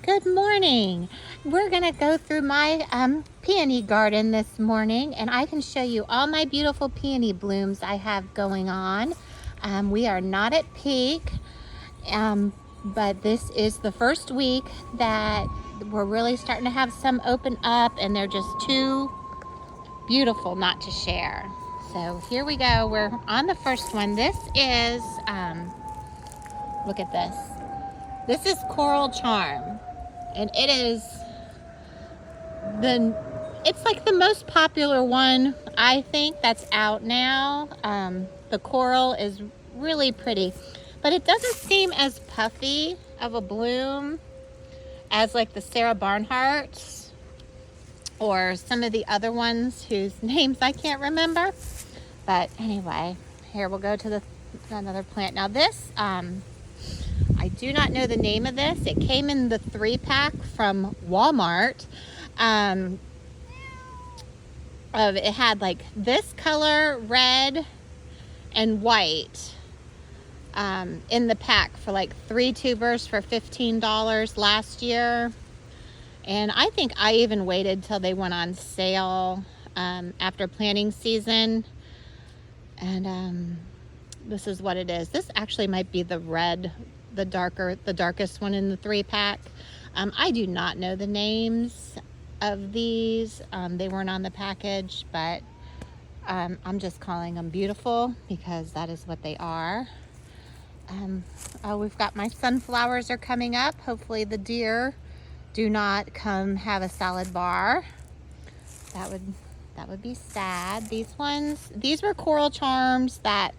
Good morning. We're gonna go through my peony garden this morning, and I can show you all my beautiful peony blooms I have going on. We are not at peak, but this is the first week that we're really starting to have some open up, and they're just too beautiful not to share. So here we go. We're on the first one. This is, look at this. This is Coral Charm. And it's like the most popular one, I think, that's out now. The coral is really pretty, but it doesn't seem as puffy of a bloom as like the Sarah Barnharts or some of the other ones whose names I can't remember. But anyway, here we'll go to another plant. Now this, I do not know the name of this. It came in the 3-pack from Walmart. It had like this color, red and white, in the pack for like 3 tubers for $15 last year. And I think I even waited till they went on sale after planting season. And this is what it is. This actually might be the red, the darkest one in the 3-pack. I do not know the names of these. They weren't on the package, but I'm just calling them beautiful because that is what they are. We've got my sunflowers are coming up. Hopefully the deer do not come have a salad bar. That would be sad. These were Coral Charms that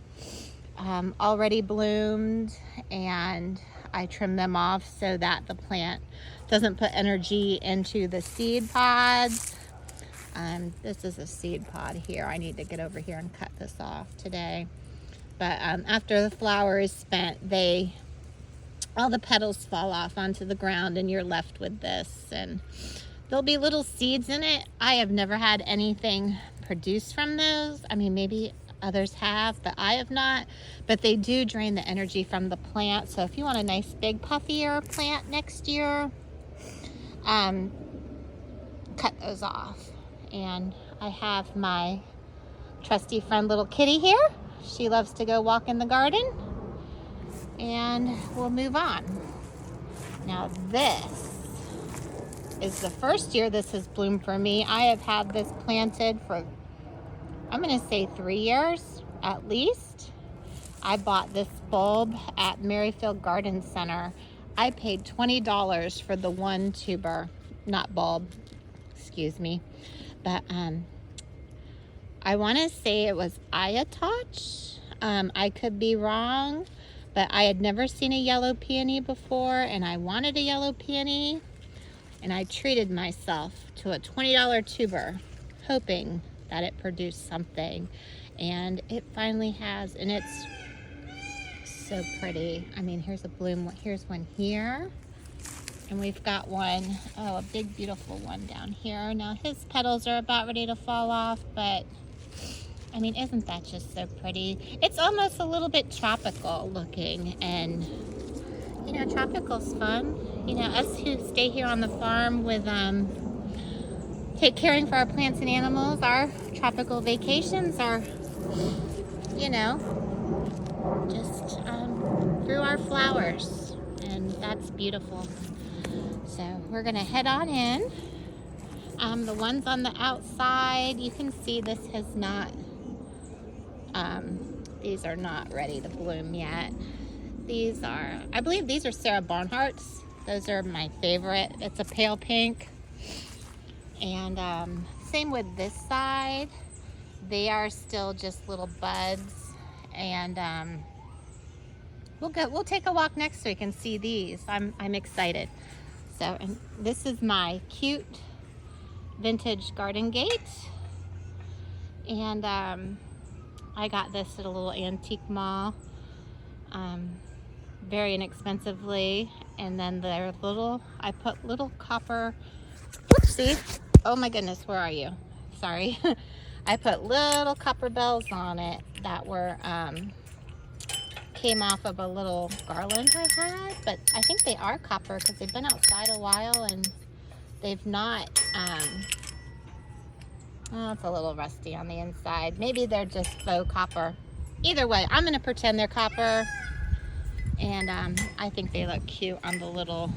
already bloomed, and I trimmed them off so that the plant doesn't put energy into the seed pods. This is a seed pod here. I need to get over here and cut this off today. But after the flower is spent, all the petals fall off onto the ground, and you're left with this. And there'll be little seeds in it. I have never had anything produced from those. I mean, maybe others have, but I have not. But they do drain the energy from the plant. So if you want a nice big puffier plant next year, cut those off. And I have my trusty friend little kitty here. She loves to go walk in the garden, and we'll move on. Now this is the first year this has bloomed for me. I have had this planted for, I'm gonna say 3 years at least. I bought this bulb at Merrifield Garden Center. I paid $20 for the 1 tuber, not bulb, excuse me. But I wanna say it was Ayatoch. I could be wrong, but I had never seen a yellow peony before, and I wanted a yellow peony. And I treated myself to a $20 tuber, hoping that it produced something. And it finally has, and it's so pretty. I mean, here's a bloom, here's one here. And we've got one, a big beautiful one down here. Now his petals are about ready to fall off, but I mean, isn't that just so pretty? It's almost a little bit tropical looking, and you know, tropical's fun. You know, us who stay here on the farm with caring for our plants and animals, our tropical vacations are, you know, just through our flowers, and that's beautiful. So we're gonna head on in. The ones on the outside, you can see this has not, these are not ready to bloom yet. These are, I believe these are Sarah Barnharts. Those are my favorite. It's a pale pink. And same with this side. They are still just little buds. And we'll take a walk next week and see these. I'm excited. So, and this is my cute vintage garden gate. And I got this at a little antique mall. Very inexpensively. And then they're little, I put little copper, whoopsie, oh my goodness, where are you? Sorry. I put little copper bells on it that were came off of a little garland I had, but I think they are copper because they've been outside a while and they've not, oh, it's a little rusty on the inside. Maybe they're just faux copper. Either way, I'm gonna pretend they're copper, and I think they look cute on the little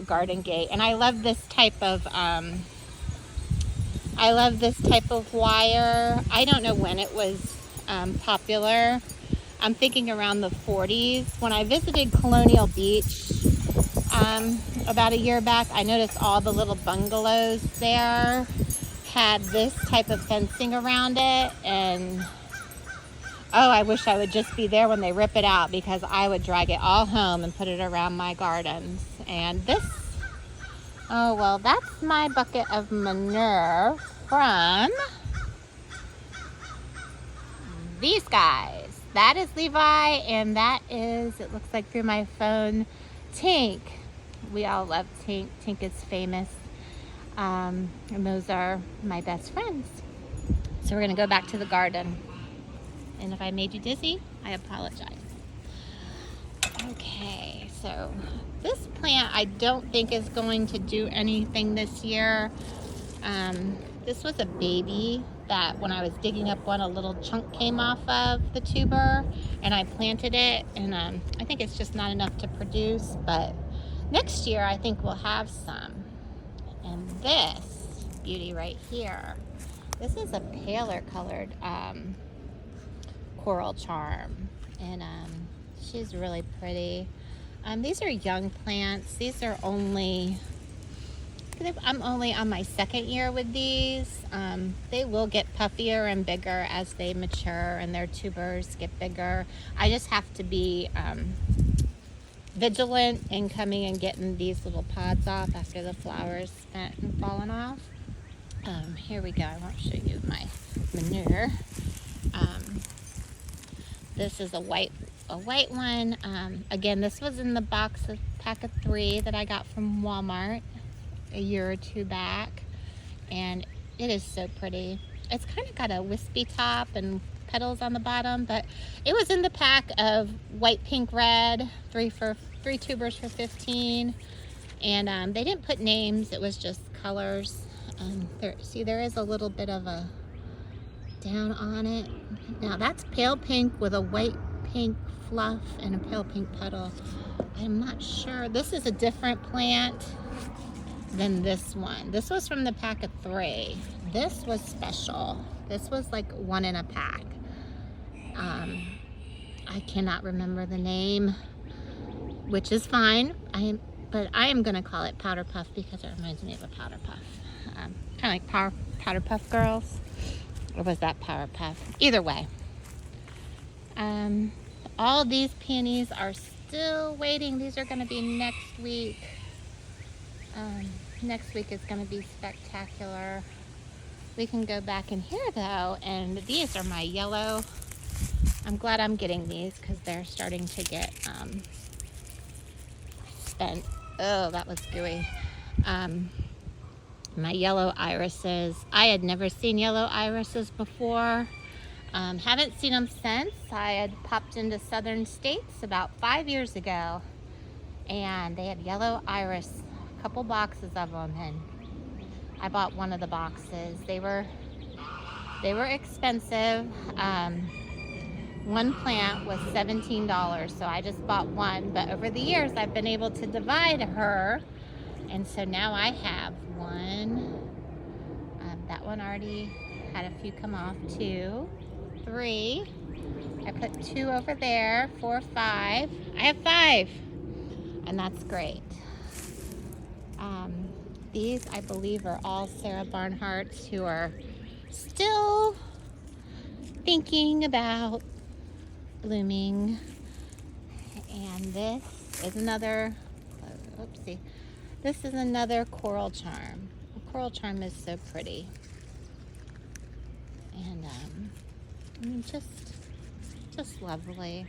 garden gate. And I love this type of wire. I don't know when it was popular. I'm thinking around the 40s. When I visited Colonial Beach about a year back, I noticed all the little bungalows there had this type of fencing around it, and oh, I wish I would just be there when they rip it out, because I would drag it all home and put it around my gardens. And this, oh well, that's my bucket of manure from these guys. That is Levi, and that is, it looks like through my phone, Tink. We all love Tink. Tink is famous. And those are my best friends. So we're gonna go back to the garden. And if I made you dizzy, I apologize. Okay, so this plant I don't think is going to do anything this year. This was a baby that when I was digging up one, a little chunk came off of the tuber, and I planted it, and I think it's just not enough to produce, but next year I think we'll have some. And this beauty right here, this is a paler colored coral charm, and she's really pretty. These are young plants. These are only, I'm only on my second year with these. They will get puffier and bigger as they mature and their tubers get bigger. I just have to be vigilant in coming and getting these little pods off after the flowers spent and fallen off. Here we go. I won't show you my manure. This is a white one. Again, this was in the box of pack of 3 that I got from Walmart a year or 2 back, and it is so pretty. It's kind of got a wispy top and petals on the bottom, but it was in the pack of white, pink, red, 3 tubers for 15, and they didn't put names. It was just colors. There is a little bit of a down on it. Now that's pale pink with a white pink fluff and a pale pink petal. I'm not sure. This is a different plant than this one. This was from the pack of 3. This was special. This was like 1 in a pack. I cannot remember the name, which is fine. But I am gonna call it Powder Puff because it reminds me of a Powder Puff. Kind of like Powder Puff Girls. Or was that Power Puff? Either way. All these peonies are still waiting. These are gonna be next week. Next week is gonna be spectacular. We can go back in here though, and these are my yellow. I'm glad I'm getting these because they're starting to get spent. Oh, that was gooey. My yellow irises. I had never seen yellow irises before. Haven't seen them since. I had popped into Southern States about 5 years ago, and they had yellow iris, a couple boxes of them, and I bought one of the boxes. They were expensive. One plant was $17, so I just bought one, but over the years I've been able to divide her, and so now I have one. That one already had a few come off. 2, 3. I put 2 over there. 4, 5. I have 5, and that's great. These, I believe, are all Sarah Barnharts who are still thinking about blooming. And this is another, oopsie, this is another coral charm. The coral charm is so pretty. And I mean, just lovely.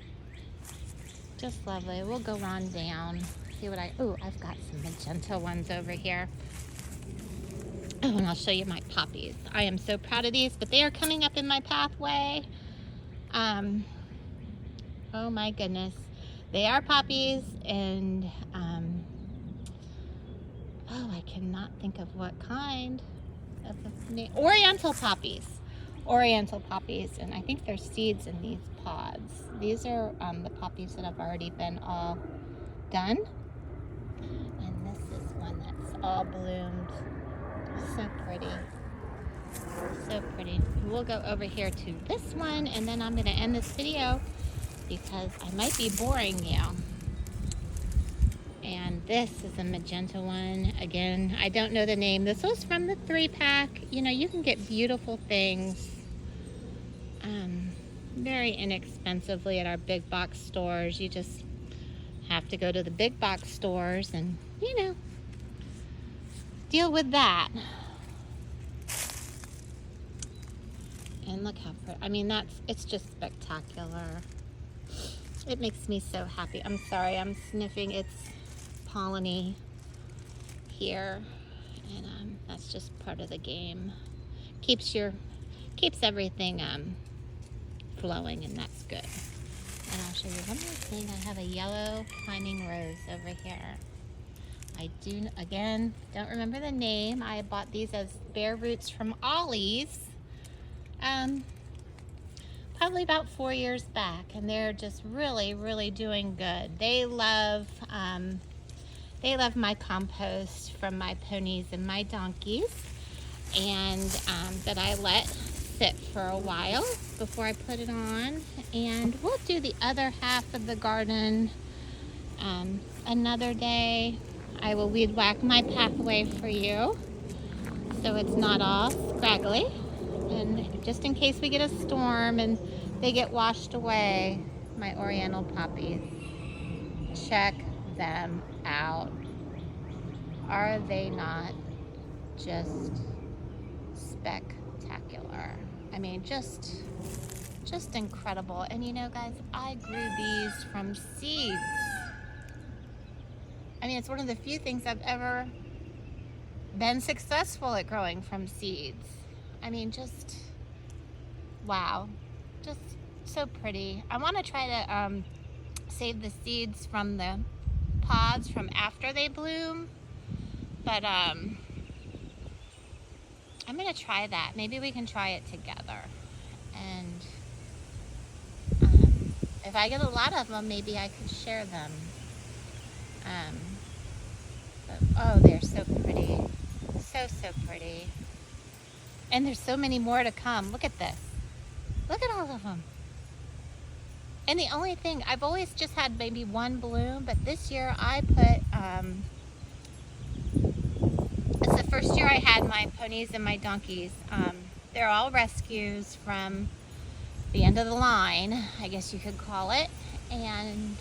Just lovely. We'll go on down. See what I've got some magenta ones over here. Oh, and I'll show you my poppies. I am so proud of these, but they are coming up in my pathway. Oh my goodness. They are poppies, and oh, I cannot think of what kind of the name. Oriental poppies. Oriental poppies, and I think there's seeds in these pods. These are the poppies that have already been all done. And this is one that's all bloomed. So pretty. So pretty. We'll go over here to this one, and then I'm going to end this video because I might be boring you. And this is a magenta one. Again, I don't know the name. This was from the 3-pack. You know, you can get beautiful things very inexpensively at our big box stores. You just have to go to the big box stores and, you know, deal with that. And look how pretty. I mean, it's just spectacular. It makes me so happy. I'm sorry, I'm sniffing. It's polleny here, and that's just part of the game. Keeps everything flowing, and that's good. And I'll show you one more thing. I have a yellow climbing rose over here. I do, again, don't remember the name. I bought these as bare roots from Ollie's probably about 4 years back, and they're just really doing good. They love my compost from my ponies and my donkeys, and that I let sit for a while before I put it on. And we'll do the other half of the garden another day. I will weed whack my pathway for you so it's not all scraggly, and just in case we get a storm and they get washed away. My oriental poppies, check them out. Are they not just spectacular? I mean, just incredible. And you know, guys, I grew these from seeds. I mean, it's one of the few things I've ever been successful at growing from seeds. I mean, just wow, just so pretty. I want to try to save the seeds from the pods from after they bloom, but I'm gonna try that. Maybe we can try it together, and if I get a lot of them, maybe I could share them. But, oh, they're so pretty, so pretty. And there's so many more to come. Look at this. Look at all of them. And the only thing, I've always just had maybe one bloom, but this year I put, it's the first year I had my ponies and my donkeys. They're all rescues from the end of the line, I guess you could call it. And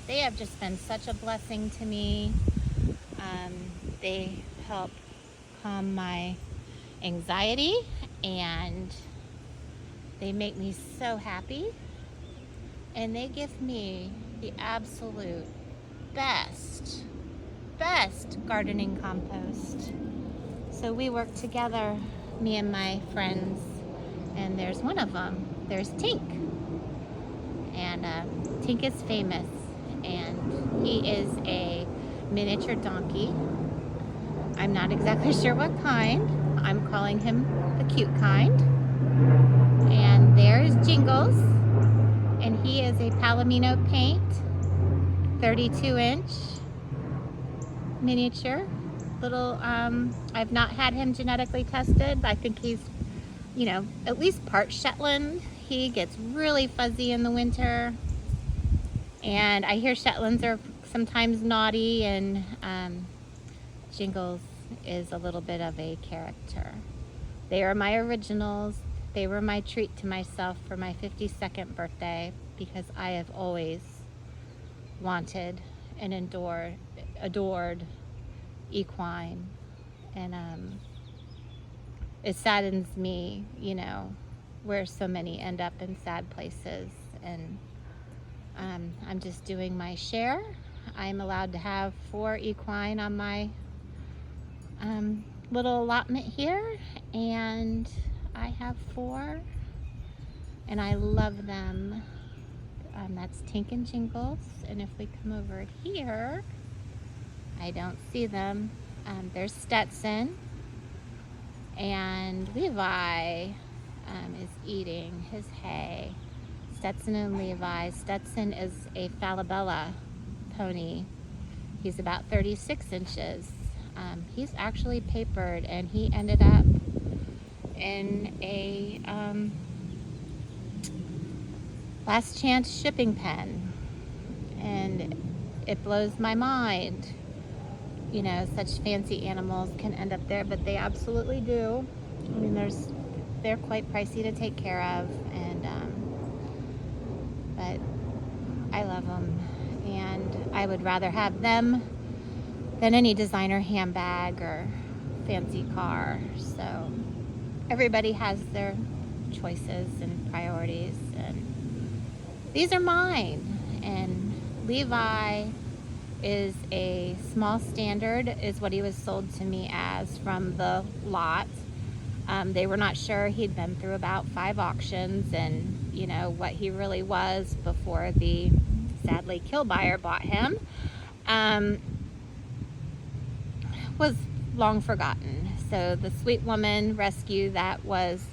they have just been such a blessing to me. They help calm my anxiety, and they make me so happy, and they give me the absolute best gardening compost. So we work together, me and my friends, and there's one of them, there's Tink, and Tink is famous, and he is a miniature donkey. I'm not exactly sure what kind. I'm calling him the cute kind. And there's Jingles, and he is a Palomino paint, 32-inch miniature. Little, I've not had him genetically tested, but I think he's, you know, at least part Shetland. He gets really fuzzy in the winter, and I hear Shetlands are sometimes naughty, and Jingles is a little bit of a character. They are my originals. They were my treat to myself for my 52nd birthday, because I have always wanted and adored equine. And it saddens me, you know, where so many end up in sad places. And I'm just doing my share. I'm allowed to have 4 equine on my little allotment here, and I have 4, and I love them. That's Tink and Jingles. And if we come over here, I don't see them. There's Stetson, and Levi is eating his hay. Stetson and Levi. Stetson is a Falabella pony. He's about 36 inches. He's actually papered, and he ended up in a last chance shipping pen, and it blows my mind. You know, such fancy animals can end up there, but they absolutely do. I mean, they're quite pricey to take care of, and but I love them, and I would rather have them than any designer handbag or fancy car. So everybody has their choices and priorities, and these are mine. And Levi is a small standard, is what he was sold to me as from the lot. They were not sure. He'd been through about 5 auctions, and you know what he really was before the sadly kill buyer bought him was long forgotten. So the sweet woman rescue that was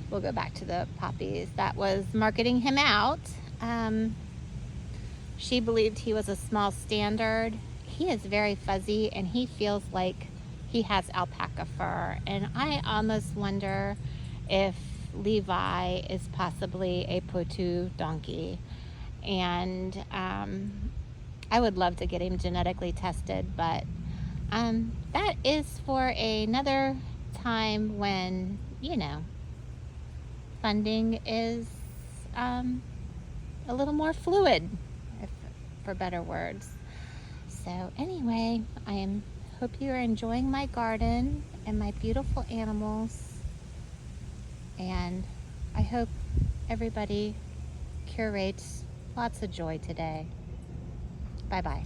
we'll go back to the poppies, that was marketing him out, she believed he was a small standard. He is very fuzzy, and he feels like he has alpaca fur, and I almost wonder if Levi is possibly a Poitou donkey. And I would love to get him genetically tested, but that is for another time when, you know, funding is a little more fluid, for better words. So anyway, hope you are enjoying my garden and my beautiful animals, and I hope everybody curates lots of joy today. Bye-bye.